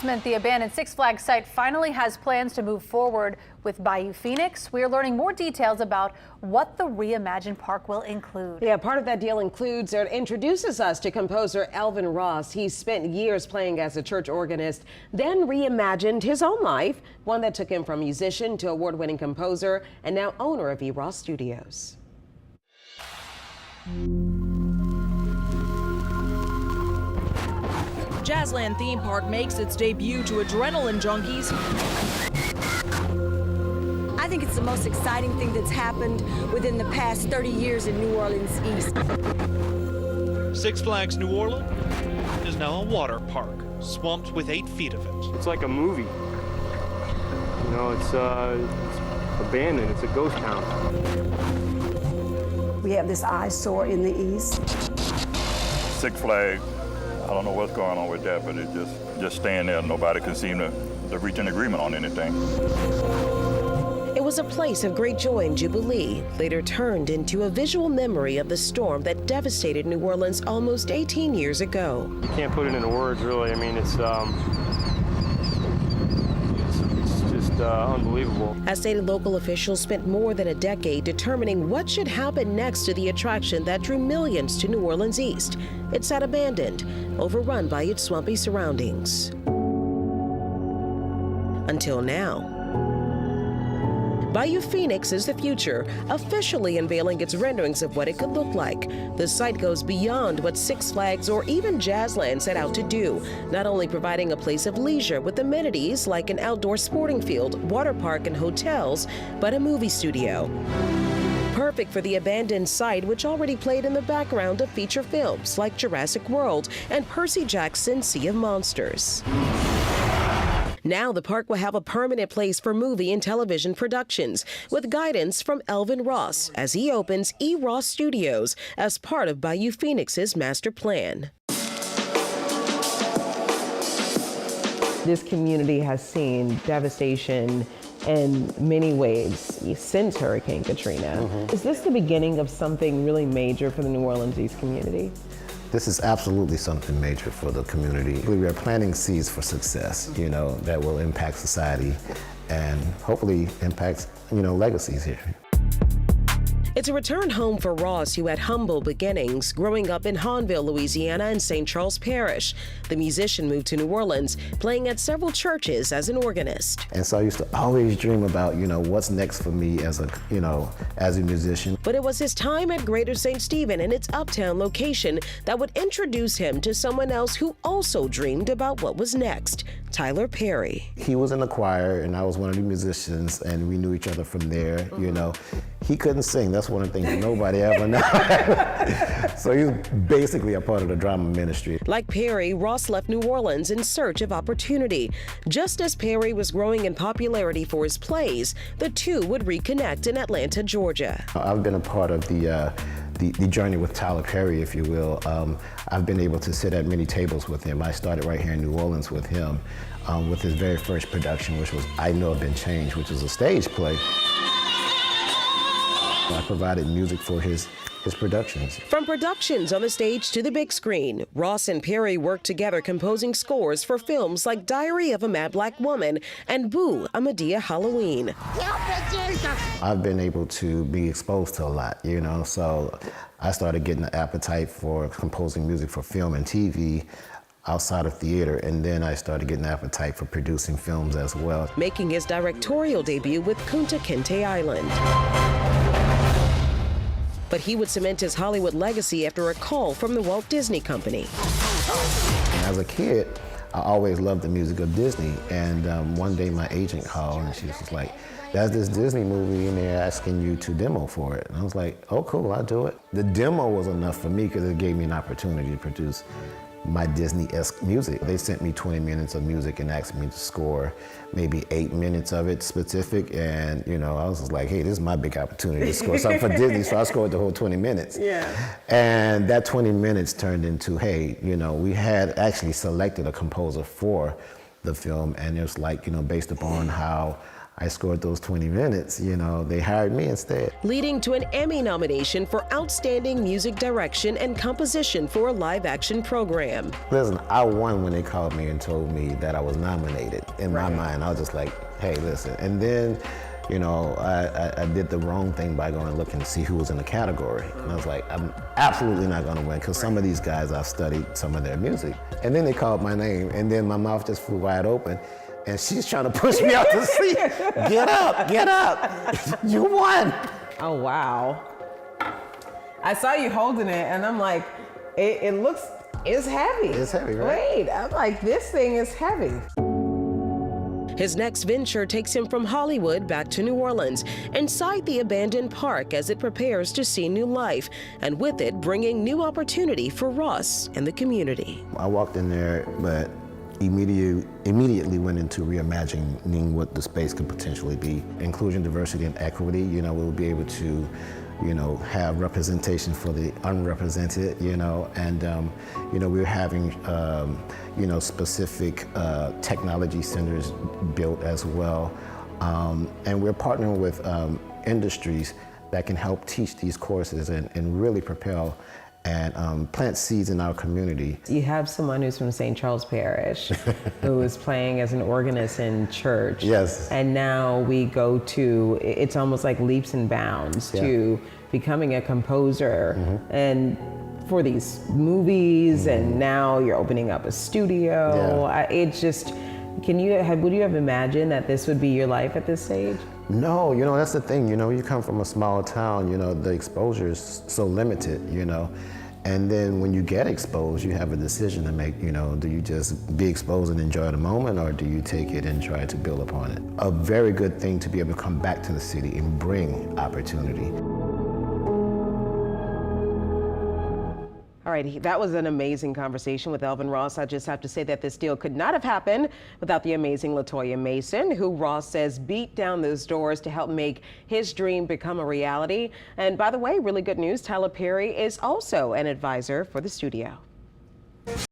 The abandoned Six Flags site finally has plans to move forward with Bayou Phoenix. We are learning more details about what the reimagined park will include. Yeah, part of that deal includes or introduces us to composer Elvin Ross. He spent years playing as a church organist, then reimagined his own life, one that took him from musician to award-winning composer and now owner of E. Ross Studios. Jazzland theme park makes its debut to adrenaline junkies. I think it's the most exciting thing that's happened within the past 30 years in New Orleans East. Six Flags New Orleans is now a water park, swamped with 8 feet of it. It's like a movie. You know, it's abandoned. It's a ghost town. We have this eyesore in the east. Six Flags, I don't know what's going on with that, but it just staying there. Nobody can seem to reach an agreement on anything. It was a place of great joy and jubilee, later turned into a visual memory of the storm that devastated New Orleans almost 18 years ago. You can't put it into words, really. I mean, it's just unbelievable. As state and local officials spent more than a decade determining what should happen next to the attraction that drew millions to New Orleans East. It sat abandoned, overrun by its swampy surroundings. Until now. Bayou Phoenix is the future, officially unveiling its renderings of what it could look like. The site goes beyond what Six Flags or even Jazzland set out to do, not only providing a place of leisure with amenities like an outdoor sporting field, water park, and hotels, but a movie studio. Perfect for the abandoned site, which already played in the background of feature films like Jurassic World and Percy Jackson's Sea of Monsters. Now the park will have a permanent place for movie and television productions, with guidance from Elvin Ross as he opens E. Ross Studios as part of Bayou Phoenix's master plan. This community has seen devastation in many ways since Hurricane Katrina. Is this the beginning of something really major for the New Orleans East community? This is absolutely something major for the community. We are planting seeds for success, you know, that will impact society and hopefully impact, legacies here. It's a return home for Ross, who had humble beginnings, growing up in Hahnville, Louisiana and St. Charles Parish. The musician moved to New Orleans, playing at several churches as an organist. And so I used to always dream about, what's next for me as a musician. But it was his time at Greater St. Stephen and its uptown location that would introduce him to someone else who also dreamed about what was next, Tyler Perry. He was in the choir and I was one of the musicians, and we knew each other from there, He couldn't sing. That's one of the things nobody ever knew. So he was basically a part of the drama ministry. Like Perry, Ross left New Orleans in search of opportunity. Just as Perry was growing in popularity for his plays, the two would reconnect in Atlanta, Georgia. I've been a part of the journey with Tyler Perry, if you will. I've been able to sit at many tables with him. I started right here in New Orleans with him, with his very first production, which was I Know I've Been Changed, which was a stage play. I provided music for his productions. From productions on the stage to the big screen, Ross and Perry worked together composing scores for films like Diary of a Mad Black Woman and Boo, a Medea Halloween. I've been able to be exposed to a lot, so I started getting an appetite for composing music for film and TV outside of theater, and then I started getting an appetite for producing films as well. Making his directorial debut with Kunta Kinte Island. But he would cement his Hollywood legacy after a call from the Walt Disney Company. As a kid, I always loved the music of Disney, and one day my agent called and she was just like, "There's this Disney movie and they're asking you to demo for it." And I was like, "Oh cool, I'll do it." The demo was enough for me because it gave me an opportunity to produce my Disney-esque music. They sent me 20 minutes of music and asked me to score maybe 8 minutes of it specific, and I was just like, hey, this is my big opportunity to score something for Disney, so I scored the whole 20 minutes. Yeah. And that 20 minutes turned into, hey, we had actually selected a composer for the film, and it was like, based upon how I scored those 20 minutes, you know, they hired me instead. Leading to an Emmy nomination for Outstanding Music Direction and Composition for a Live-Action Program. Listen, I won when they called me and told me that I was nominated. In my mind, I was just like, hey, listen. And then, you know, I did the wrong thing by going and looking to see who was in the category. And I was like, I'm absolutely not gonna win, because some of these guys, I've studied some of their music. And then they called my name, and then my mouth just flew wide open. And she's trying to push me out the seat. Get up, get up. You won. Oh, wow. I saw you holding it, and I'm like, it's heavy. It's heavy, right? Wait, I'm like, this thing is heavy. His next venture takes him from Hollywood back to New Orleans, inside the abandoned park as it prepares to see new life, and with it bringing new opportunity for Ross and the community. I walked in there, but immediately went into reimagining what the space could potentially be. Inclusion, diversity, and equity. You know, we'll be able to, you know, have representation for the unrepresented, you know, and, you know, we're having, you know, specific technology centers built as well. And we're partnering with industries that can help teach these courses and really propel and plant seeds in our community. You have someone who's from St. Charles Parish who is playing as an organist in church. Yes. And now we go to, it's almost like leaps and bounds to becoming a composer and for these movies, and now you're opening up a studio. It's just, would you have imagined that this would be your life at this stage? No, you know, that's the thing, you know, you come from a small town, you know, the exposure is so limited, you know, and then when you get exposed, you have a decision to make, you know, do you just be exposed and enjoy the moment, or do you take it and try to build upon it? A very good thing to be able to come back to the city and bring opportunity. All right, that was an amazing conversation with Elvin Ross. I just have to say that this deal could not have happened without the amazing LaToya Mason, who Ross says beat down those doors to help make his dream become a reality. And by the way, really good news, Tyler Perry is also an advisor for the studio.